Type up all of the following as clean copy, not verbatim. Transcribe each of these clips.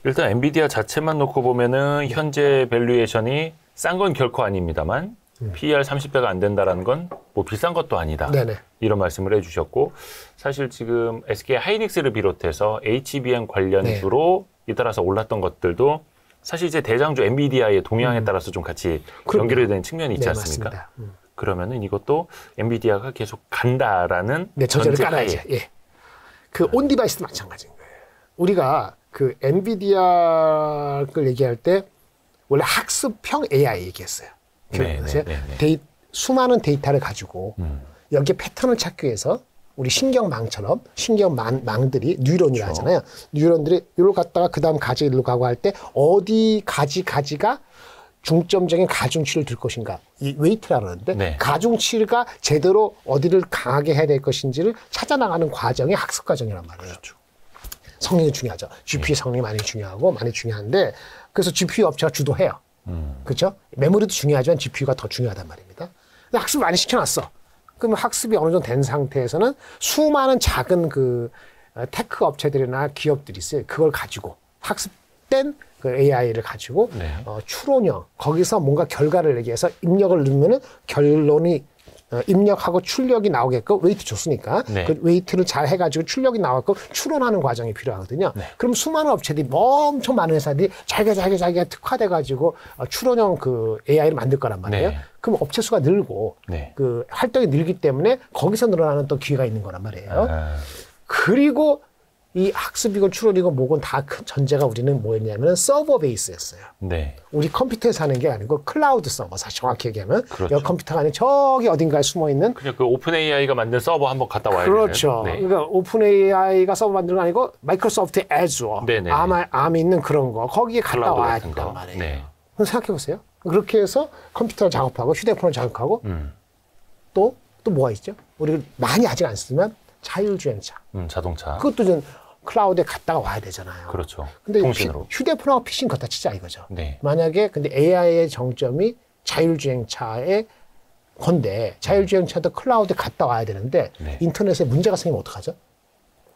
일단 엔비디아 자체만 놓고 보면은 현재 밸류에이션이 싼 건 결코 아닙니다만 PER 30배가 안 된다라는 건 뭐 비싼 것도 아니다. 네네. 이런 말씀을 해주셨고 사실 지금 SK 하이닉스를 비롯해서 HBM 관련주로 잇따라서 올랐던 것들도 사실 이제 대장주 엔비디아의 동향에 따라서 좀 같이 연결되는 측면이 있지 않습니까? 그러면은 이것도 엔비디아가 계속 간다라는 전제를 깔아야지. 예. 그 온 디바이스도 마찬가지인 거예요. 우리가 그 엔비디아를 얘기할 때 원래 학습형 AI 얘기했어요. 수많은 데이터를 가지고 여기에 패턴을 찾기 위해서 우리 신경망처럼 신경망들이 뉴런이라 하잖아요. 뉴런들이 이리로 갔다가 그 다음 가지 일로 가고 할 때 어디 가지가 중점적인 가중치를 들 것인가. 이 웨이트라 그러는데 가중치가 제대로 어디를 강하게 해야 될 것인지를 찾아나가는 과정이 학습 과정이란 말이에요. 그렇죠. 성능이 중요하죠. GPU 성능이 많이 중요한데 그래서 GPU 업체가 주도해요. 그렇죠? 메모리도 중요하지만 GPU가 더 중요하단 말입니다. 근데 학습을 많이 시켜놨어. 그러면 학습이 어느 정도 된 상태에서는 수많은 작은 그 테크 업체들이나 기업들이 있어요. 그걸 가지고 학습된 그 AI를 가지고 추론형 거기서 뭔가 결과를 내기 위해서 입력을 넣으면은 결론이 입력하고 출력이 나오게끔 웨이트 줬으니까 그 웨이트를 잘 해가지고 출력이 나오게끔 추론하는 과정이 필요하거든요. 그럼 수많은 업체들이 엄청 많은 회사들이 자기가 특화돼가지고 추론형 그 AI를 만들 거란 말이에요. 그럼 업체 수가 늘고 그 활동이 늘기 때문에 거기서 늘어나는 또 기회가 있는 거란 말이에요. 그리고 이 학습이건 추론이고 뭐건 다 큰 전제가 우리는 뭐였냐면 서버 베이스였어요. 우리 컴퓨터에서 하는 게 아니고 클라우드 서버, 사실 정확히 얘기하면 여기 컴퓨터가 아니고 저기 어딘가에 숨어 있는 그냥 그 오픈 AI가 만든 서버 한번 갔다 와야 되는. 그렇죠. 그러니까 오픈 AI가 서버 만드는 거 아니고 마이크로소프트 애주어, 암에 있는 그런 거 거기에 갔다 와야 된단 말이에요. 그럼 생각해 보세요. 그렇게 해서 컴퓨터를 작업하고 휴대폰을 작업하고 또 뭐가 있죠? 우리가 많이 아직 안 쓰면 자율주행차, 자동차. 그것도 좀 클라우드에 갔다가 와야 되잖아요. 그렇죠. 근데 통신으로. 휴대폰하고 PC는 걷다 치자 이거죠. 만약에 근데 AI의 정점이 자율주행차의 건데 자율주행차도 클라우드에 갔다 와야 되는데 인터넷에 문제가 생기면 어떡하죠?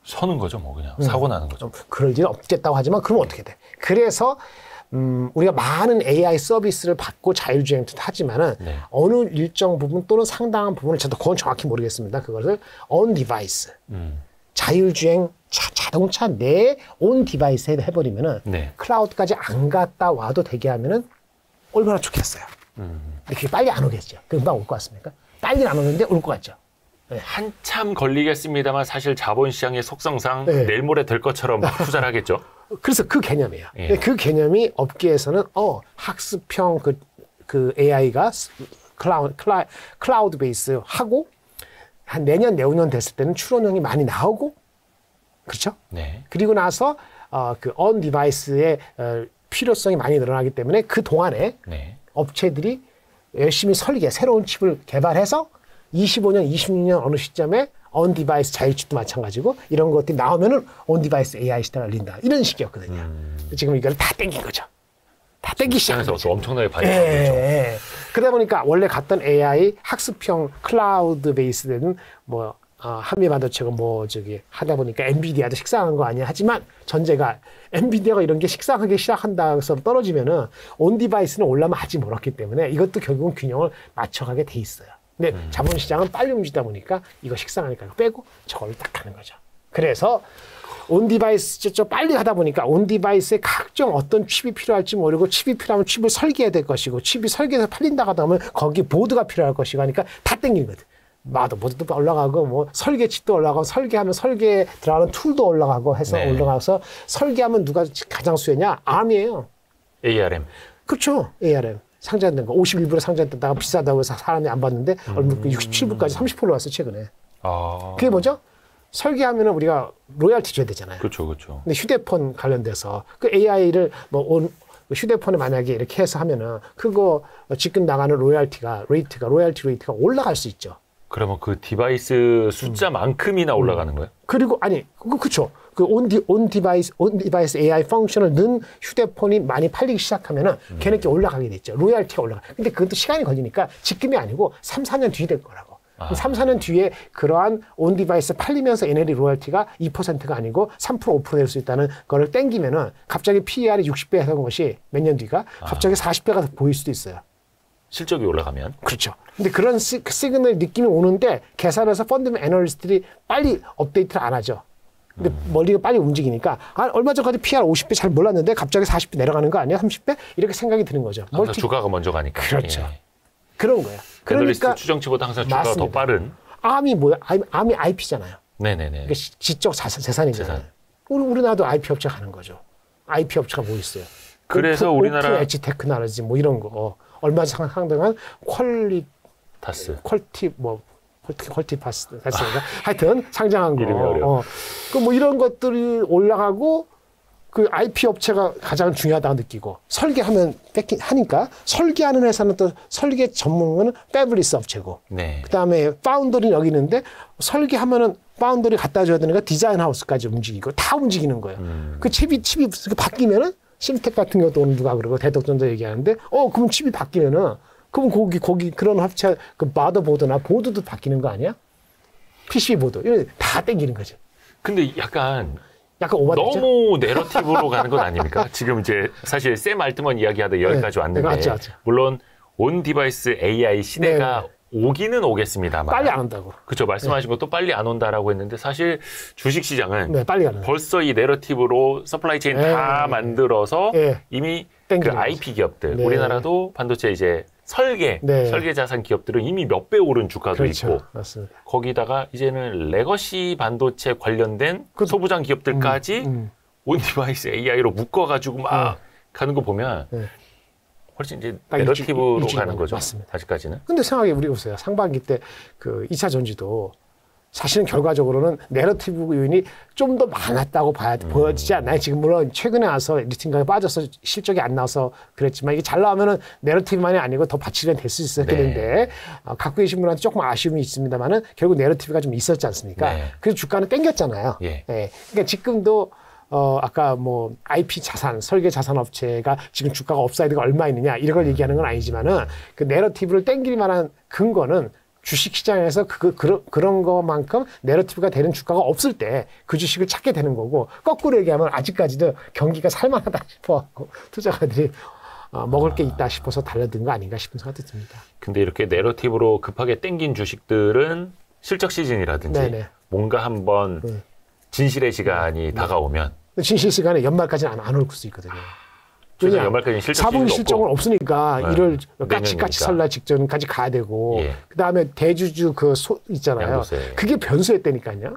서는 거죠, 뭐 그냥 사고 나는 거죠. 그럴 일은 없겠다고 하지만 그러면 어떻게 돼? 그래서 우리가 많은 AI 서비스를 받고 자율주행도 하지만은 어느 일정 부분 또는 상당한 부분을 저도 그건 정확히 모르겠습니다. 그것을 on device 자율주행 자동차 내 온 디바이스에 해버리면은 클라우드까지 안 갔다 와도 되게 하면은 얼마나 좋겠어요. 근데 그게 빨리 안 오겠죠. 금방 올 것 같습니까? 빨리는 안 오는데 올 것 같죠. 한참 걸리겠습니다만 사실 자본시장의 속성상 내일 모레 될 것처럼 막 투자를 하겠죠. 그래서 그 개념이에요. 그 개념이 업계에서는 학습형 그 AI가 클라우드 베이스 하고 한 내년 내후년 됐을 때는 추론형이 많이 나오고 그렇죠? 그리고 나서 그 on device의 필요성이 많이 늘어나기 때문에 그 동안에 업체들이 열심히 새로운 칩을 개발해서 25년, 26년 어느 시점에 on device 자율칩도 마찬가지고 이런 것들이 나오면은 on device AI 시대가 열린다. 이런 식이었거든요. 지금 이걸 다 땡긴 거죠. 다 땡기기 시작해서 엄청나게 많이 나오죠. 그러다 보니까 원래 갔던 AI 학습형 클라우드 베이스는 뭐 한미반도체가 하다 보니까 엔비디아도 식상한 거 아니야. 하지만 전제가 엔비디아가 이런 게 식상하게 시작한다 해서 떨어지면은 온 디바이스는 올라면 하지 못했기 때문에 이것도 결국은 균형을 맞춰가게 돼 있어요. 근데 자본시장은 빨리 움직이다 보니까 이거 식상하니까 빼고 저걸 딱 하는 거죠. 그래서 온 디바이스 빨리 하다 보니까 온 디바이스에 각종 어떤 칩이 필요할지 모르고 칩이 필요하면 칩을 설계해야 될 것이고 칩이 설계해서 팔린다고 하면 거기 보드가 필요할 것이고 하니까 다 땡기거든. 보드도 올라가고 뭐 설계칩도 올라가고 설계하면 설계에 들어가는 툴도 올라가고 해서 올라가서 설계하면 누가 가장 수혜냐? ARM이에요. ARM. 그렇죠. ARM. 상장된 거 51불에 상장됐다가 비싸다고 해서 사람이 안 받는데 67불까지 30% 왔어 최근에. 그게 뭐죠? 설계하면은 우리가 로열티 줘야 되잖아요. 그렇죠. 근데 휴대폰 관련돼서 그 AI를 휴대폰에 만약에 이렇게 해서 하면은 그거 지금 나가는 로열티 레이트가 올라갈 수 있죠. 그러면 그 디바이스 숫자만큼이나 올라가는 거예요? 그리고 그렇죠. 그 온 디바이스 AI 펑션을 넣은 휴대폰이 많이 팔리기 시작하면은 걔네께 올라가게 됐죠. 로열티가 올라가. 근데 그것도 시간이 걸리니까 지금이 아니고 3, 4년 뒤에 될 거라고. 3, 4년 뒤에 그러한 온 디바이스 팔리면서 얘네들이 로열티가 2%가 아니고 3%, 5% 될 수 있다는 거를 땡기면은 갑자기 PER이 60배 하던 것이 몇 년 뒤가 갑자기 40배가 보일 수도 있어요. 실적이 올라가면. 그렇죠. 근데 그런 시그널 느낌이 오는데 계산해서 펀드맨 애널리스트들이 빨리 업데이트를 안 하죠. 근데 머리가 빨리 움직이니까 얼마 전까지 PR 50배 잘 몰랐는데 갑자기 40배 내려가는 거 아니야? 30배? 이렇게 생각이 드는 거죠. 주가가 먼저 가니까. 그렇죠. 예. 그런 거예요. 애널리스트 추정치보다 항상 주가가 맞습니다. 더 빠른. 암이 뭐야? 암이 IP잖아요. 네네네. 그러니까 지적 재산이잖아요. 우리나라도 IP 업체 가는 거죠. IP 업체가 뭐 있어요? 그래서 우리나라 오픈 엣지 테크놀로지 뭐 이런 거 얼마 상당한 퀄티파스 됐습니다. 하여튼 상장한 거. 이름이 어려워. 그 뭐 이런 것들이 올라가고 그 IP 업체가 가장 중요하다고 느끼고 설계하면 하니까 설계하는 회사는 또 설계 전문은 패블리스 업체고. 네. 그다음에 파운더리 여기 있는데 설계하면은 파운더리 갖다 줘야 되니까 디자인 하우스까지 움직이고 다 움직이는 거예요. 그 칩이 바뀌면은 심텍 같은 것도 오늘 누가 그러고 대덕전자 얘기하는데 그럼 칩이 바뀌면은 그럼 거기 그런 합체 그 마더보드나 보드도 바뀌는 거 아니야? PCB 보드 이런 다 땡기는 거죠. 근데 약간 오버됐죠? 너무 내러티브로 가는 건 아닙니까? 지금 이제 사실 샘 알트먼 이야기하다 여기까지 왔는데 맞죠. 물론 온 디바이스 AI 시대가 오기는 오겠습니다만 빨리 안 온다고. 그렇죠. 말씀하신 것도 빨리 안 온다라고 했는데 사실 주식 시장은 빨리 안 벌써 이 내러티브로 서플라이 체인 다 만들어서 이미 그 IP 기업들 우리나라도 반도체 이제 설계 자산 기업들은 이미 몇 배 오른 주가도 그렇죠. 있고 맞습니다. 거기다가 이제는 레거시 반도체 관련된 소부장 기업들까지 온 디바이스 AI로 묶어가지고 막 가는 거 보면 훨씬 이제 내러티브로 가는 거죠. 맞습니다. 아직까지는. 근데 생각해 보세요. 상반기 때 그 2차 전지도 사실은 결과적으로는 내러티브 요인이 좀 더 많았다고 보여지지 않나요? 지금 물론 최근에 와서 리팅가에 빠져서 실적이 안 나와서 그랬지만 이게 잘 나오면은 내러티브만이 아니고 더 받치는 될 수 있었겠는데 갖고 계신 분한테 조금 아쉬움이 있습니다만은 결국 내러티브가 좀 있었지 않습니까? 그래서 주가는 땡겼잖아요. 그러니까 지금도 아까 뭐 IP 자산, 설계 자산 업체가 지금 주가가 업사이드가 얼마 있느냐 이런 걸 얘기하는 건 아니지만은 그 내러티브를 땡길 만한 근거는 주식 시장에서 그런 것만큼 내러티브가 되는 주가가 없을 때 그 주식을 찾게 되는 거고 거꾸로 얘기하면 아직까지도 경기가 살만하다 싶어갖고 투자가들이 먹을 게 있다 싶어서 달려든 거 아닌가 싶은 생각도 듭니다. 근데 이렇게 내러티브로 급하게 땡긴 주식들은 실적 시즌이라든지 뭔가 한번 진실의 시간이 다가오면 진실 시간에 연말까지는 안 올 수 있거든요. 왜냐? 연말까지 실적 4분기 실적은 없으니까 일을 까치까치 내년이니까. 설날 직전까지 가야 되고 그다음에 대주주 있잖아요. 양도세. 그게 변수였다니까요.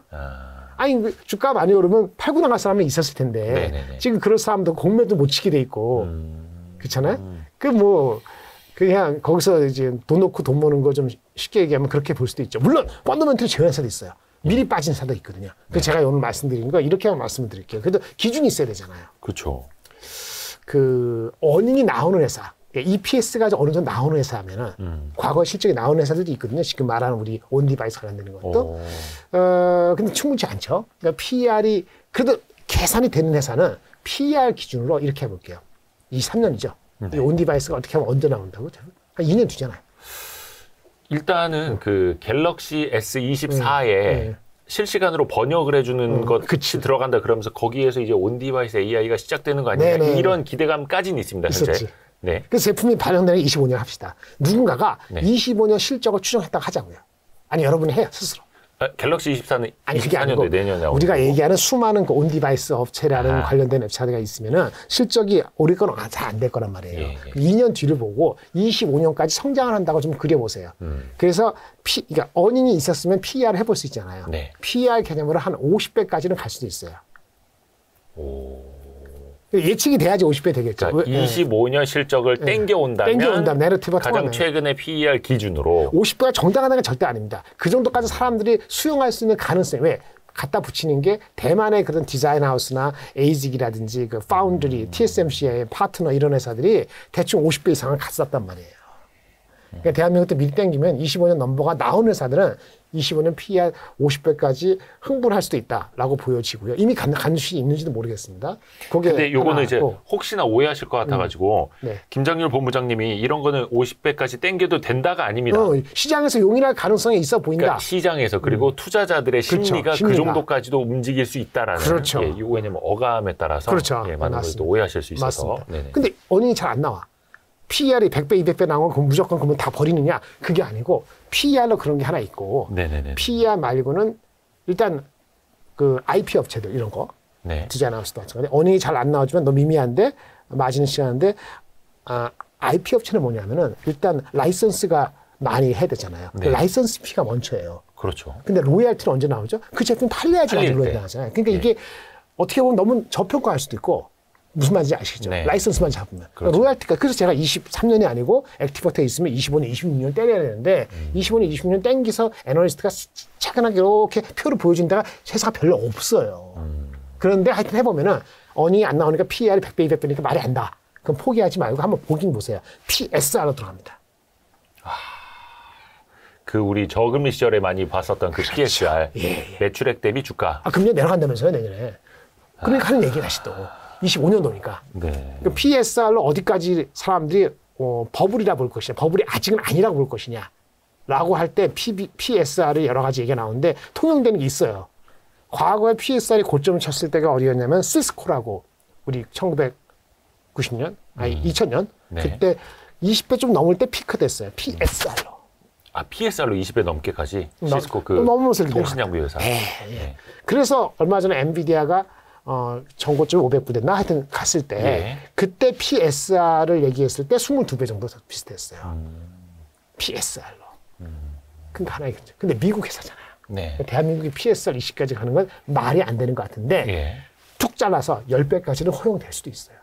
아니 주가 많이 오르면 팔고 나갈 사람이 있었을 텐데 지금 그런 사람도 공매도 못 치게 돼 있고 그렇잖아요. 그냥 거기서 이제 돈 넣고 돈 버는 거 좀 쉽게 얘기하면 그렇게 볼 수도 있죠. 물론 펀더멘털이 좋은 회사도 있어요. 미리 빠진 회사도 있거든요. 그래서 제가 오늘 말씀드린 거 이렇게만 말씀을 드릴게요. 그래도 기준이 있어야 되잖아요. 그렇죠. 그 어닝이 나오는 회사, EPS가 어느 정도 나오는 회사면은 과거 실적이 나오는 회사들도 있거든요. 지금 말하는 우리 온 디바이스 관련되는 것도. 근데 충분치 않죠. 그러니까 PER이 그래도 계산이 되는 회사는 PER 기준으로 이렇게 해볼게요. 3년이죠. 온 디바이스가 어떻게 하면 언제 나온다고? 한 2년 뒤잖아요. 일단은 그 갤럭시 S24에 실시간으로 번역을 해주는 것이 들어간다 그러면서 거기에서 이제 온 디바이스 AI가 시작되는 거 아니냐 이런 기대감까지는 있습니다. 현재. 그 제품이 발행되는 25년 합시다. 누군가가 25년 실적을 추정했다고 하자고요. 아니 여러분이 해요 스스로. 갤럭시 24는 아니 그게 아니고 내년에 우리가 얘기하는 수많은 그 온 디바이스 업체라는 관련된 웹사이트가 있으면은 실적이 오를 건 잘 안 될 거란 말이에요. 2년 뒤를 보고 25년까지 성장을 한다고 좀 그려보세요. 그래서 그러니까 어닝이 있었으면 PER 해볼 수 있잖아요. PER 개념으로 한 50배까지는 갈 수도 있어요. 예측이 돼야지 50배 되겠죠. 그러니까 25년 실적을 땡겨온다면 내러티브가 가장 통하면. 최근의 PER 기준으로 50배가 정당하다는 건 절대 아닙니다. 그 정도까지 사람들이 수용할 수 있는 가능성이 왜? 갖다 붙이는 게 대만의 그런 디자인 하우스나 에이직이라든지 그 파운드리, TSMC의 파트너 이런 회사들이 대충 50배 이상을 갔었단 말이에요. 그러니까 대한민국 때 미리 땡기면 25년 넘버가 나온 회사들은 25년 PER 50배까지 흥분할 수도 있다라고 보여지고요. 이미 간 주식이 있는지도 모르겠습니다. 근데 요거는 이제 혹시나 오해하실 것 같아가지고 네. 김장률 본부장님이 이런 거는 50배까지 땡겨도 된다가 아닙니다. 시장에서 용인할 가능성이 있어 보인다. 그러니까 시장에서 그리고 투자자들의 심리가 그 정도까지도 움직일 수 있다라는. 그렇죠. 예, 왜냐면 어감에 따라서 그렇죠. 예, 많은 걸 또 오해하실 수 있어서. 맞습니다. 근데 어닝이 잘 안 나와. PER이 100배, 200배 나오면 그럼 무조건 그러면 다 버리느냐? 그게 아니고 PER로 그런 게 하나 있고 네네네. PER 말고는 일단 그 IP 업체들 이런 거 네. 디자인 하우스도 마찬가지. 어닝이 잘 안 나오지만 너무 미미한데 마진은 시간인데 IP 업체는 뭐냐면은 일단 라이선스가 많이 해야 되잖아요. 네. 라이선스 피가 먼저예요. 그렇죠. 근데 로열티는 언제 나오죠? 그 제품 팔려야지 팔릴 로열티 때. 나오잖아요. 그러니까 네. 이게 어떻게 보면 너무 저평가할 수도 있고 무슨 말인지 아시죠? 네. 라이선스만 잡으면. 그렇죠. 로열티가 그래서 제가 23년이 아니고 액티버트에 있으면 25년, 26년 때려야 되는데 25년, 26년 땡기서 애널리스트가 차근하게 이렇게 표를 보여준 데가 회사가 별로 없어요. 그런데 하여튼 해보면은 어닝이 안 나오니까 PER이 100배, 200배니까 말이 안 다. 그럼 포기하지 말고 한번 보긴 보세요. PSR로 들어갑니다. 그 우리 저금리 시절에 많이 봤었던 그 PSR. 예. 매출액 대비 주가. 금년 내려간다면서요, 내년에. 그러니까 하는 얘기를 하시 또. 25년도니까. 네. 그 PSR로 어디까지 사람들이 버블이라 볼 것이냐, 버블이 아직은 아니라고 볼 것이냐, 라고 할 때 PSR이 여러 가지 얘기가 나오는데 통용되는 게 있어요. 과거에 PSR이 고점을 쳤을 때가 어디였냐면 시스코라고 우리 1990년, 아니 2000년 네. 그때 20배 좀 넘을 때 피크 됐어요. PSR로. PSR로 20배 넘게까지 시스코 그 넘어서 통신장비 회사. 예. 그래서 얼마 전에 엔비디아가 전고점 500부 됐나 하여튼 갔을 때 예. 그때 PSR을 얘기했을 때 22배 정도 비슷했어요. PSR로. 그러니까 하나의 문제. 근데 미국 회사잖아요. 네. 대한민국이 PSR 20까지 가는 건 말이 안 되는 것 같은데 예. 툭 잘라서 10배까지는 허용될 수도 있어요.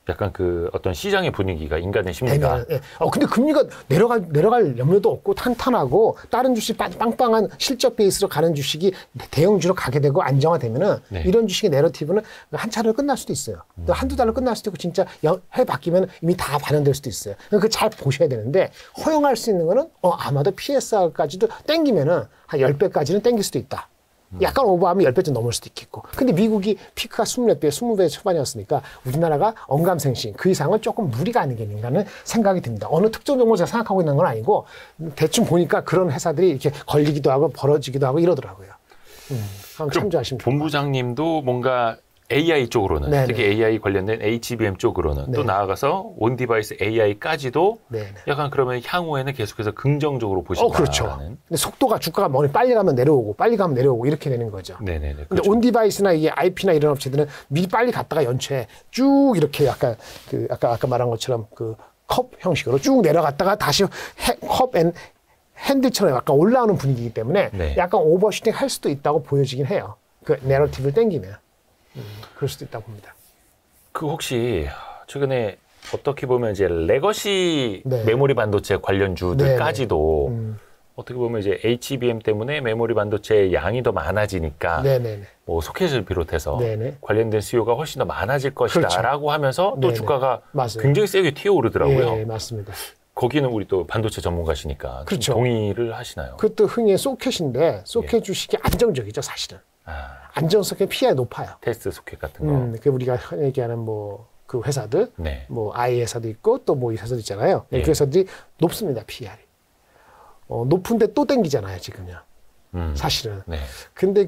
약간 그 어떤 시장의 분위기가 인간의 심리가. 예. 근데 금리가 내려갈 염려도 없고 탄탄하고 다른 주식 빵빵한 실적 베이스로 가는 주식이 대형주로 가게 되고 안정화되면은 네. 이런 주식의 내러티브는 한 차례로 끝날 수도 있어요. 또 한두 달로 끝날 수도 있고 진짜 해 바뀌면 이미 다 반영될 수도 있어요. 그거 잘 보셔야 되는데 허용할 수 있는 거는 아마도 PSR까지도 땡기면은 한 10배까지는 땡길 수도 있다. 약간 오버하면 10배쯤 넘을 수도 있겠고. 근데 미국이 피크가 20배, 20배 초반이었으니까 우리나라가 언감생심 그 이상은 조금 무리가 아닌 게 아닌가는 생각이 듭니다. 어느 특정 종목을 제가 생각하고 있는 건 아니고 대충 보니까 그런 회사들이 이렇게 걸리기도 하고 벌어지기도 하고 이러더라고요. 한번 참조하시면 좋을 것 본부장님도 뭔가 AI 쪽으로는 네네. 특히 AI 관련된 HBM 쪽으로는 또 네. 나아가서 온디바이스 AI까지도 네네. 약간 그러면 향후에는 계속해서 긍정적으로 보신다는. 그렇죠. 근데 속도가 주가가 빨리 가면 내려오고 빨리 가면 내려오고 이렇게 되는 거죠. 네네네. 근데 그렇죠. 온디바이스나 이게 IP나 이런 업체들은 미리 빨리 갔다가 연초에 쭉 이렇게 약간 그 아까 말한 것처럼 그 컵 형식으로 쭉 내려갔다가 다시 컵 앤 핸들처럼 약간 올라오는 분위기이기 때문에 네. 약간 오버슈팅 할 수도 있다고 보여지긴 해요. 그 내러티브를 땡기면. 그럴 수도 있다고 봅니다. 그 혹시 최근에 어떻게 보면 이제 레거시 네. 메모리 반도체 관련주들까지도 어떻게 보면 이제 HBM 때문에 메모리 반도체의 양이 더 많아지니까 네네네. 뭐 소켓을 비롯해서 네네. 관련된 수요가 훨씬 더 많아질 것이다라고 그렇죠. 하면서 또 네네. 주가가 맞아요. 굉장히 세게 튀어오르더라고요. 예, 맞습니다. 거기는 우리 또 반도체 전문가시니까 좀 그렇죠. 동의를 하시나요? 그것도 흔히 소켓인데 소켓 주식이 안정적이죠, 사실은. 안정 소켓 PER이 높아요. 테스트 소켓 같은 거. 그 우리가 흔히 얘기하는 그 회사들, 네. 뭐 I 회사도 있고 또 뭐 이 회사도 있잖아요. 예. 그 회사들이 높습니다, PER이. 높은데 또 땡기잖아요, 지금요. 사실은. 네. 근데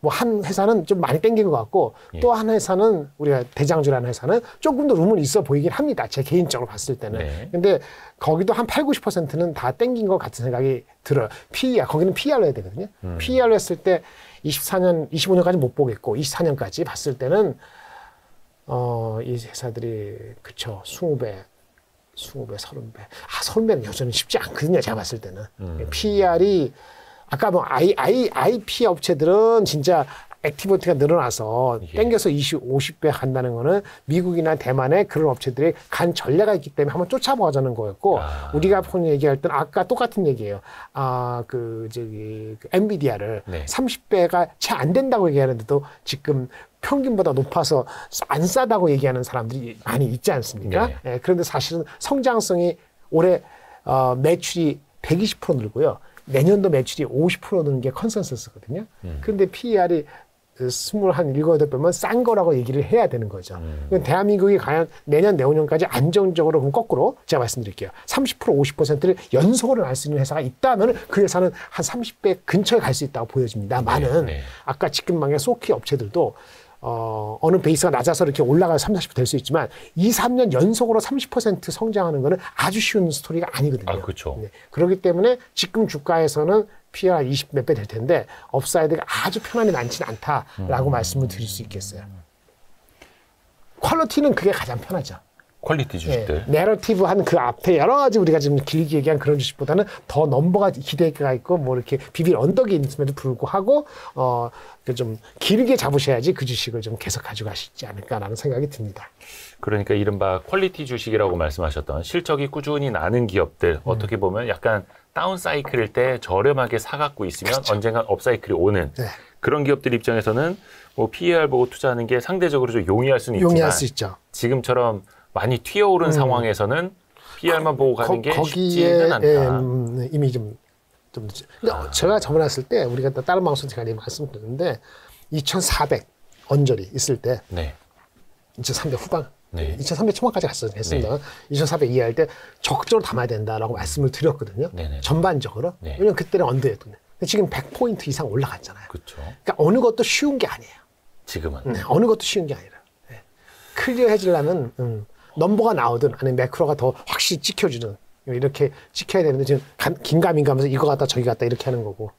한 회사는 좀 많이 땡긴 것 같고 예. 또 한 회사는 우리가 대장주라는 회사는 조금 더 룸은 있어 보이긴 합니다. 제 개인적으로 봤을 때는. 네. 근데 거기도 한 8, 90%는 다 땡긴 것 같은 생각이 들어요. PER, 거기는 PER로 해야 되거든요. PER로 했을 때 24년, 25년까지 못 보겠고 24년까지 봤을 때는 이 회사들이 그쵸 20배, 30배. 30배는 여전히 쉽지 않거든요. 제가 봤을 때는. PER이 아까 IP 업체들은 진짜 액티비티가 늘어나서 땡겨서 50배 간다는 거는 미국이나 대만의 그런 업체들이 간 전례가 있기 때문에 한번 쫓아보자는 거였고 우리가 폰 얘기할 때는 아까 똑같은 얘기예요. 그 엔비디아를 30배가 채 안 된다고 얘기하는데도 지금 평균보다 높아서 안 싸다고 얘기하는 사람들이 많이 있지 않습니까? 네. 그런데 사실은 성장성이 올해 매출이 120% 늘고요. 내년도 매출이 50% 느는 게 컨센서스거든요. 그런데 PER이 27배면 싼 거라고 얘기를 해야 되는 거죠. 대한민국이 과연 내년, 내후년까지 안정적으로, 그럼 거꾸로 제가 말씀드릴게요. 30%, 50%를 연속으로 날 수 있는 회사가 있다면 그 회사는 한 30배 근처에 갈 수 있다고 보여집니다만은 아까 직급망의 소키 업체들도 어느 베이스가 낮아서 이렇게 올라가서 30, 40% 될 수 있지만 2, 3년 연속으로 30% 성장하는 거는 아주 쉬운 스토리가 아니거든요. 그렇죠. 네. 그렇기 때문에 지금 주가에서는 PR 20 몇 배 될 텐데 업사이드가 아주 편안히 많지는 않다라고 말씀을 드릴 수 있겠어요. 퀄리티는 그게 가장 편하죠. 퀄리티 주식들. 내러티브한 그 앞에 여러 가지 우리가 지금 길게 얘기한 그런 주식보다는 더 넘버가 기대가 있고 뭐 이렇게 비빌 언덕이 있음에도 불구하고 좀 길게 잡으셔야지 그 주식을 좀 계속 가지고 가시지 않을까라는 생각이 듭니다. 그러니까 이른바 퀄리티 주식이라고 말씀하셨던 실적이 꾸준히 나는 기업들 어떻게 보면 약간 다운 사이클일 때 저렴하게 사갖고 있으면 언젠가 업 사이클이 오는 그런 기업들 입장에서는 뭐 PER 보고 투자하는 게 상대적으로 좀 용이할 수는 있지만 수 있죠. 지금처럼 많이 튀어오른 상황에서는 PER만 보고 가는 게 쉽지는 않다. 이미 좀 근데 제가 저번에 했을 때 우리가 다른 방송 시간에 말씀드렸는데 2,400 언저리 있을 때 2,300 후반 2,300 초반까지 했습니다. 2,400 이해할 때 적극적으로 담아야 된다라고 말씀을 드렸거든요. 전반적으로. 왜냐면 그때는 언더였거든요. 근데 지금 100포인트 이상 올라갔잖아요. 그렇죠. 그러니까 어느 것도 쉬운 게 아니에요. 지금은. 어느 것도 쉬운 게 아니라. 클리어해지려면 넘버가 나오든 아니면 매크로가 더 확실히 찍혀주는 이렇게 찍혀야 되는데 지금 긴가민가하면서 이거 갔다 저기 갔다 이렇게 하는 거고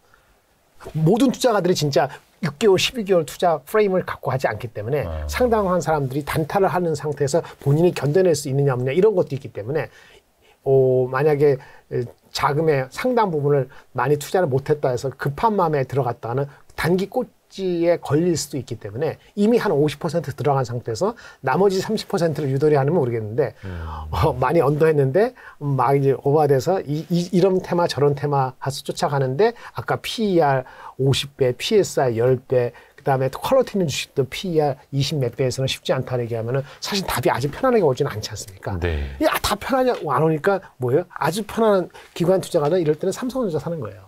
모든 투자가들이 진짜 6개월, 12개월 투자 프레임을 갖고 하지 않기 때문에 상당한 사람들이 단타를 하는 상태에서 본인이 견뎌낼 수 있느냐 없느냐 이런 것도 있기 때문에 만약에 자금의 상당 부분을 많이 투자를 못했다 해서 급한 마음에 들어갔다가는 단기 꼴찌에 걸릴 수도 있기 때문에 이미 한 50% 들어간 상태에서 나머지 30%를 유도리 하면 모르겠는데 많이 언더했는데 막 이제 오버돼서 이런 테마 저런 테마 해서 쫓아가는데 아까 PER 50배, PSI 10배 그다음에 퀄리티 있는 주식도 PER 20 몇 배에서는 쉽지 않다는 얘기하면은 사실 답이 아주 편안하게 오지는 않지 않습니까? 야, 다 편하냐고 안 오니까 뭐예요? 아주 편안한 기관 투자가는 이럴 때는 삼성전자 사는 거예요.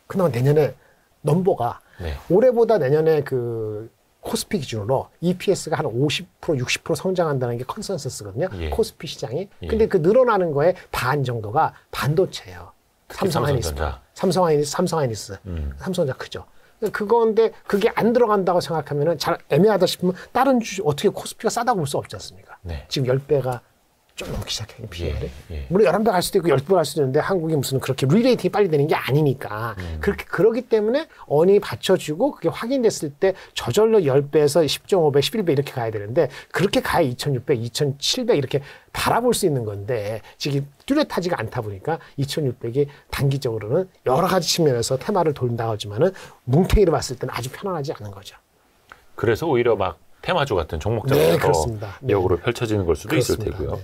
그나마 내년에 넘버가 올해보다 내년에 그 코스피 기준으로 EPS가 한 50%, 60% 성장한다는 게 컨센서스거든요. 코스피 시장이. 근데 그 늘어나는 거에 반 정도가 반도체예요. 삼성하이닉스. 삼성전자 크죠. 그건데 그게 안 들어간다고 생각하면은 잘 애매하다 싶으면 다른 주식 어떻게 코스피가 싸다고 볼 수 없지 않습니까? 지금 10배가 좀 넘기 시작해요, PER이. 물론 11배 갈 수도 있고 10배 갈 수도 있는데 한국이 무슨 그렇게 리레이팅이 빨리 되는 게 아니니까. 그러기 때문에 언이 받쳐주고 그게 확인됐을 때 저절로 10배에서 10.5배, 11배 이렇게 가야 되는데 그렇게 가야 2,600, 2,700 이렇게 바라볼 수 있는 건데 지금 뚜렷하지가 않다 보니까 2,600이 단기적으로는 여러 가지 측면에서 테마를 돌린다고 하지만은 뭉탱이로 봤을 때는 아주 편안하지 않은 거죠. 그래서 오히려 막 테마주 같은 종목 잡아서 역으로 펼쳐지는 걸 수도 있을 테고요.